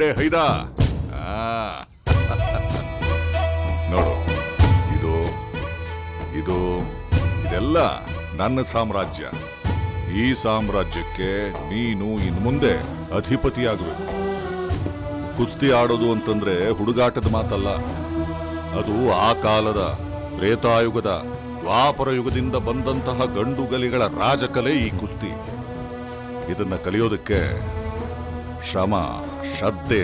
ಗುರುಗಳೆ ಹೈದ. ನೋಡು, ಇದೆಲ್ಲ ನನ್ನ ಸಾಮ್ರಾಜ್ಯ. ಈ ಸಾಮ್ರಾಜ್ಯಕ್ಕೆ ನೀನು ಇನ್ನು ಮುಂದೆ ಅಧಿಪತಿಯಾಗಬೇಕು. ಕುಸ್ತಿ ಆಡೋದು ಅಂತಂದ್ರೆ ಹುಡುಗಾಟದ ಮಾತಲ್ಲ. ಅದು ಆ ಕಾಲದ ತ್ರೇತಾಯುಗದ ದ್ವಾಪರ ಯುಗದಿಂದ ಬಂದಂತಹ ಗಂಡುಗಲಿಗಳ ರಾಜಕಲೆ ಈ ಕುಸ್ತಿ. ಇದನ್ನ ಕಲಿಯೋದಕ್ಕೆ ಶ್ರಮ, ಶ್ರದ್ಧೆ,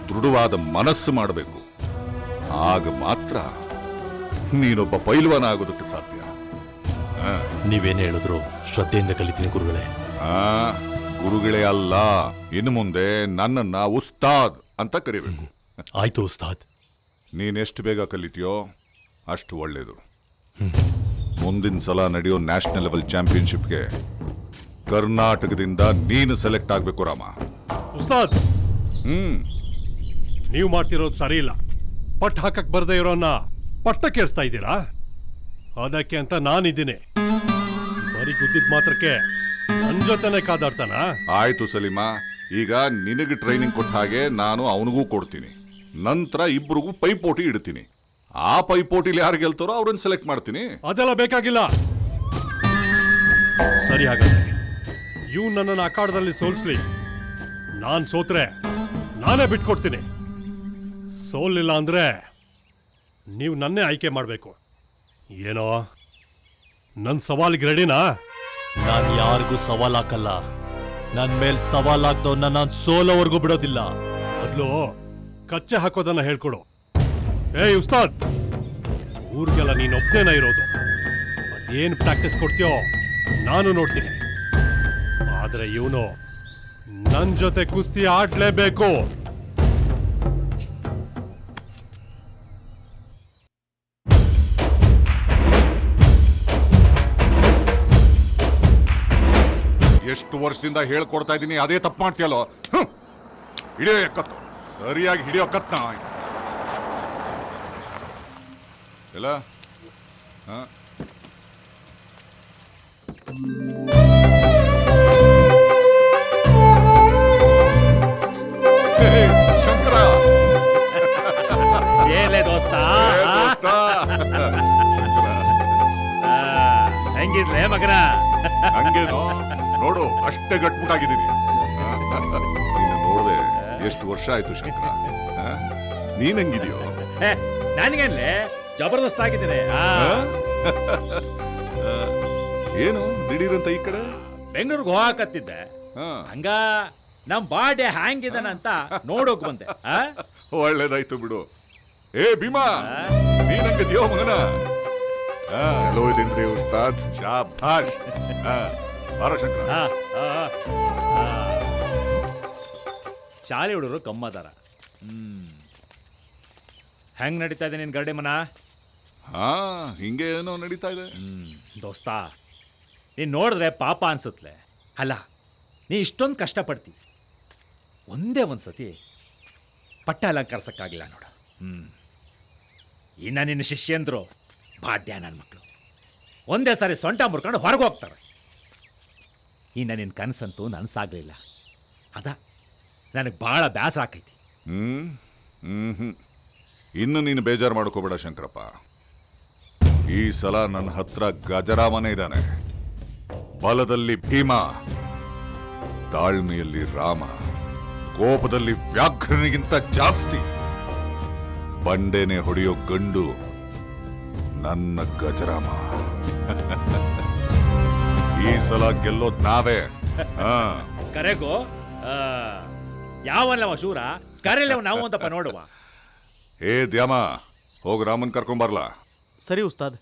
ದೃಢವಾದ ಮನಸ್ಸು ಮಾಡಬೇಕು. ಆಗ ಮಾತ್ರ ನೀನೊಬ್ಬ ಪೈಲ್ವಾನ ಆಗೋದಕ್ಕೆ ಸಾಧ್ಯ. ನೀವೇನು ಹೇಳಿದ್ರು ಶ್ರದ್ಧೆಯಿಂದ ಕಲಿತೀನಿ ಗುರುಗಳೇ. ಗುರುಗಳೇ ಅಲ್ಲ, ಇನ್ನು ಮುಂದೆ ನನ್ನನ್ನ ಉಸ್ತಾದ್ ಅಂತ ಕರಿಬೇಕು. ಆಯ್ತು ಉಸ್ತಾದ್. ನೀನೆಷ್ಟು ಬೇಗ ಕಲಿತೀಯೋ ಅಷ್ಟು ಒಳ್ಳೇದು. ಮುಂದಿನ ಸಲ ನಡೆಯೋ ನ್ಯಾಷನಲ್ ಲೆವೆಲ್ ಚಾಂಪಿಯನ್ಶಿಪ್ಗೆ ಕರ್ನಾಟಕದಿಂದ ನೀನು ಸೆಲೆಕ್ಟ್ ಆಗ್ಬೇಕು ರಾಮ. ಉಸ್ತಾದ್, ನೀವು ಮಾಡ್ತಿರೋದು ಸರಿ ಇಲ್ಲ. ಪಟ್ಟು ಹಾಕಕ್ ಬರ್ದೇ ಇರೋನ್ನ ಪಟ್ಟಕ್ಕೇರಿಸ್ತಾ ಇದ್ದೀರಾ. ಅದಕ್ಕೆ ಅಂತ ನಾನಿದ್ದೀನಿ. ಬರೀ ಗುದ್ದಿದ್ ಮಾತ್ರಕ್ಕೆ ನನ್ ಜೊತೆನೆ ಕಾದಾಡ್ತಾನ. ಆಯ್ತು ಸಲೀಮಾ, ಈಗ ನಿನಗೆ ಟ್ರೈನಿಂಗ್ ಕೊಟ್ಟ ಹಾಗೆ ನಾನು ಅವನಿಗೂ ಕೊಡ್ತೀನಿ. ನಂತರ ಇಬ್ರಿಗೂ ಪೈಪೋಟಿ ಇಡ್ತೀನಿ. ಆ ಪೈಪೋಟಿಲಿ ಯಾರು ಗೆಲ್ತಾರೋ ಅವ್ರನ್ನ ಸೆಲೆಕ್ಟ್ ಮಾಡ್ತೀನಿ. ಅದೆಲ್ಲ ಬೇಕಾಗಿಲ್ಲ. ಸರಿ, ಹಾಗಾದ್ರೆ ಇವ್ ನನ್ನನ್ನು ಅಖಾಡದಲ್ಲಿ ಸೋಲ್ಸ್ಲಿ. ನಾನ್ ಸೋತ್ರೆ ನಾನೇ ಬಿಟ್ಕೊಡ್ತೀನಿ. ಸೋಲಿಲ್ಲ ಅಂದ್ರೆ ನೀವು ನನ್ನೇ ಆಯ್ಕೆ ಮಾಡಬೇಕು. ಏನೋ ನನ್ನ ಸವಾಲಿಗೆ ರೆಡಿನಾ? ನಾನು ಯಾರಿಗೂ ಸವಾಲ್ ಹಾಕಲ್ಲ. ನನ್ನ ಮೇಲ್ ಸವಾಲ್ ಹಾಕ್ದವನ್ನ ನಾನು ಸೋಲೋವರೆಗೂ ಬಿಡೋದಿಲ್ಲ. ಮೊದಲು ಕಚ್ಚೆ ಹಾಕೋದನ್ನ ಹೇಳ್ಕೊಡು. ಏಯ್ ಉಸ್ತಾದ್, ಊರಿಗೆಲ್ಲ ನೀನೊಬ್ಬನೇನ ಇರೋದು. ಅದೇನು ಪ್ರಾಕ್ಟೀಸ್ ಕೊಡ್ತೀಯೋ ನಾನು ನೋಡ್ತೀನಿ. ಆದ್ರೆ ಇವನು ನನ್ನ ಜೊತೆ ಕುಸ್ತಿ ಆಡ್ಲೇಬೇಕು. ಎಷ್ಟು ವರ್ಷದಿಂದ ಹೇಳ್ಕೊಡ್ತಾ ಇದ್ದೀನಿ, ಅದೇ ತಪ್ಪು ಮಾಡ್ತೀಯಲ್ಲೋ. ಹಿಡಿಯೋ ಕತ್ತು, ಸರಿಯಾಗಿ ಹಿಡಿಯೋ ಕತ್ನ ಎಲ್ಲ. ಶಂಕರ, ಏಲೇ ದೋಸ್ತ, ಹೆಂಗಿದ್ಲೆ ಮಗನ? ಹಂಗೇನೋ ನೋಡು, ಅಷ್ಟೇ ಗಟ್ಬಿಟ್ಟಾಗಿದ್ದೀನಿ. ನೀನು ನೋಡ್ದೆ ಎಷ್ಟು ವರ್ಷ ಆಯ್ತು ಶಂಕರ. ನೀನ್ ಹೆಂಗಿದೆಯೋ? ನನಗೇನ್ಲೆ ಜಬರ್ದಸ್ತ್ ಆಗಿದ್ದೀನಿ. ಏನು ದಿಢೀರಂತ ಈ ಕಡೆ? ಬೆಂಗಳೂರಿಗೆ ಹೋಗಕತ್ತಿದ್ದೆ. ಹಂಗ ನಮ್ ಬಾಡಿ ಹ್ಯಾಂಗಿದಾನಂತ ನೋಡೋಕ್ ಬಂದೆ. ಒಳ್ಳೇದಾಯ್ತು ಬಿಡು. ಏ ಭೀಮಾ, ನೀನಂಗಿದ್ಯೋ ಮಗನ? ಚಲೋ ಇದೀನ್ರಿ ಉಸ್ತಾದ್. ಶಾಬಾಷ್. ಬಾರ ಶಂಕರ. ಶಾಲೆ ಹುಡುಗರು ಕಮ್ಮದಾರ. ಹೆಂಗ್ ನಡೀತಾ ಇದೆ ನಿನ್ ಗರಡಿ ಮನ? ಹಿಂಗೆ ಏನೋ ನಡೀತಾ ಇದೆ. ದೋಸ್ತ, ನೀನ್ ನೋಡಿದ್ರೆ ಪಾಪ ಅನ್ಸುತ್ತಲೆ. ಅಲ್ಲ, ನೀ ಇಷ್ಟೊಂದು ಕಷ್ಟಪಡ್ತಿ, ಒಂದೇ ಒಂದ್ಸತಿ ಪಟ್ಟ ಅಲಂಕರಿಸಕ್ಕಾಗಿಲ್ಲ ನೋಡು. ಇನ್ನ ನಿನ್ನ ಶಿಷ್ಯಂದ್ರು ಬಾಡ್ಯ ನನ್ನ ಮಕ್ಕಳು ಒಂದೇ ಸಾರಿ ಸೊಂಟ ಮುರ್ಕೊಂಡು ಹೊರಗೆ ಹೋಗ್ತಾರೆ. ಇನ್ನು ನಿನ್ನ ಕನಸಂತೂ ನನಸಾಗಲಿಲ್ಲ. ಅದ ನನಗೆ ಭಾಳ ಬೇಸರ ಆಕೈತಿ. ಇನ್ನು ನೀನು ಬೇಜಾರು ಮಾಡ್ಕೋಬೇಡ ಶಂಕರಪ್ಪ. ಈ ಸಲ ನನ್ನ ಹತ್ರ ಗಜರಾಮನೇ ಇದ್ದಾನೆ. ಬಲದಲ್ಲಿ ಭೀಮ, ತಾಳ್ಮೆಯಲ್ಲಿ ರಾಮ, ಕೋಪದಲ್ಲಿ ವ್ಯಾಘ್ರನಿಗಿಂತ ಜಾಸ್ತಿ. ಬಂಡೆನೆ ಹೊಡೆಯೋ ಗಂಡು ನನ್ನ ಗಜರಾಮ. ಈ ಸಲ ಗೆಲ್ಲೋದ್ ನಾವೇ. ಕರೆಗೋ ಯಾವಲ್ಲವ ಶೂರ, ಕರೆಯಲ್ಲವ ನಾವು ಅಂತಪ್ಪ ನೋಡುವ. ಏ ದ್ಯಾಮ, ಹೋಗಿ ರಾಮನ್ ಕರ್ಕೊಂಬರ್ಲಾ. ಸರಿ ಉಸ್ತಾದ್.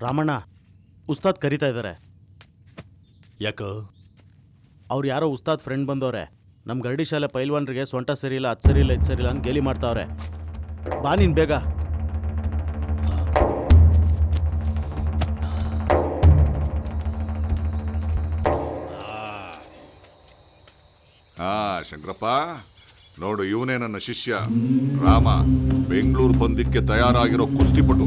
ರಾಮಣ್ಣ, ಉಸ್ತಾದ್ ಕರಿತಾ ಇದ್ದಾರೆ. ಯಾಕ? ಅವ್ರು ಯಾರೋ ಉಸ್ತಾದ್ ಫ್ರೆಂಡ್ ಬಂದವ್ರೆ. ನಮ್ಮ ಗರಡಿ ಶಾಲೆ ಪೈಲ್ವಾನ್ರಿಗೆ ಸೊಂಟ ಸರಿ ಇಲ್ಲ, ಅದು ಸರಿ ಇಲ್ಲ, ಇದು ಸರಿ ಇಲ್ಲ ಅಂತ ಗೇಲಿ ಮಾಡ್ತಾವ್ರೆ. ಬಾ ನೀನು ಬೇಗ. ಶಂಕರಪ್ಪ, ನೋಡು, ಇವನೇ ನನ್ನ ಶಿಷ್ಯ ರಾಮ. ಬೆಂಗಳೂರು ಪಂದ್ಯಕ್ಕೆ ತಯಾರಾಗಿರೋ ಕುಸ್ತಿಪಟು.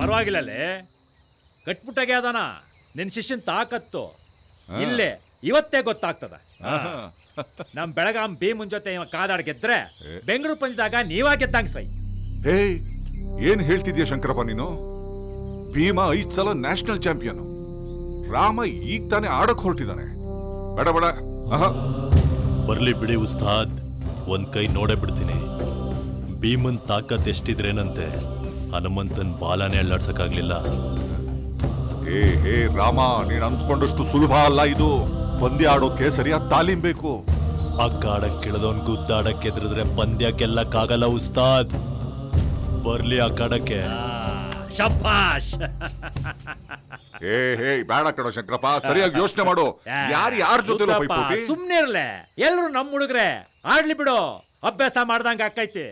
ಪರವಾಗಿಲ್ಲಲೇ, ಕಟ್ಬಿಟ್ಟಾಗೆ ಅದಾನ ನಿನ್ ಶಿಷ್ಯನ್ ತಾಕತ್ತು ಇಲ್ಲೇ ಇವತ್ತೇ ಗೊತ್ತಾಗ್ತದ ನಮ್ ಬೆಳಗಾಂ ಭೀಮನ್ ಜೊತೆ ಇವ ಕಾದಾಡ್ ಗೆದ್ರೆ ಬೆಂಗಳೂರು ಬಂದಿದಾಗ ನೀವಾ ಗೆದ್ದಂಗ್ ಸೈ. ಹೇ ಏನ್ ಹೇಳ್ತಿದ್ಯಾ ಶಂಕರಪ್ಪ ನೀನು? ಭೀಮಾ 5 ಸಲ ನ್ಯಾಷನಲ್ ಚಾಂಪಿಯನ್. ರಾಮ ಈಗ ತಾನೇ ಆಡಕ್ ಹೊರಟಿದ್ದಾನೆ. ಬೇಡ ಬೇಡ. ಆಹಾ. ಬರ್ಲಿ ಬಿಡಿ ಉಸ್ತಾದ್, ಒಂದ್ ಕೈ ನೋಡೇ ಬಿಡ್ತೀನಿ. ಭೀಮನ್ ತಾಕತ್ ಎಷ್ಟಿದ್ರೇನಂತೆ ಹನುಮಂತನ್ ಬಾಲನೇ ಅಲ್ಲಾಡ್ಸಕ್ಕಾಗ್ಲಿಲ್ಲ. ಹೇ ರಾಮ, ನೀನ್ ಅಂದ್ಕೊಂಡಷ್ಟು ಸುಲಭ ಅಲ್ಲ ಇದು. ಪಂದ್ಯ ಆಡೋಕೆ ಸರಿಯಾದ ತಾಲೀಮ್ ಬೇಕು. ಅಕ್ಕಾಡಕ್ ಇಳಿದವನ್ ಗುದ್ದಾಡಕ್ ಎದುರಿದ್ರೆ ಪಂದ್ಯ ಗೆಲ್ಲಕ್ಕಾಗಲ್ಲ ಉಸ್ತಾದ್. ಬರ್ಲಿ ಅಕ್ಕಾಡಕ್ಕೆ. ಶಬ್ಬಾಷ್. ಹೇ ಬೇಡ ಕಣೋ ಶಂಕರಪ್ಪ, ಸರಿಯಾಗಿ ಯೋಚನೆ ಮಾಡು. ಯಾರ ಜೊತೆ ಸುಮ್ನೆ ಇರ್ಲೆ, ಎಲ್ರು ನಮ್ ಹುಡುಗ್ರೆ ಆಡ್ಲಿ ಬಿಡು. ಅಭ್ಯಾಸ ಮಾಡ್ದಂಗ ಆಕೈತಿ.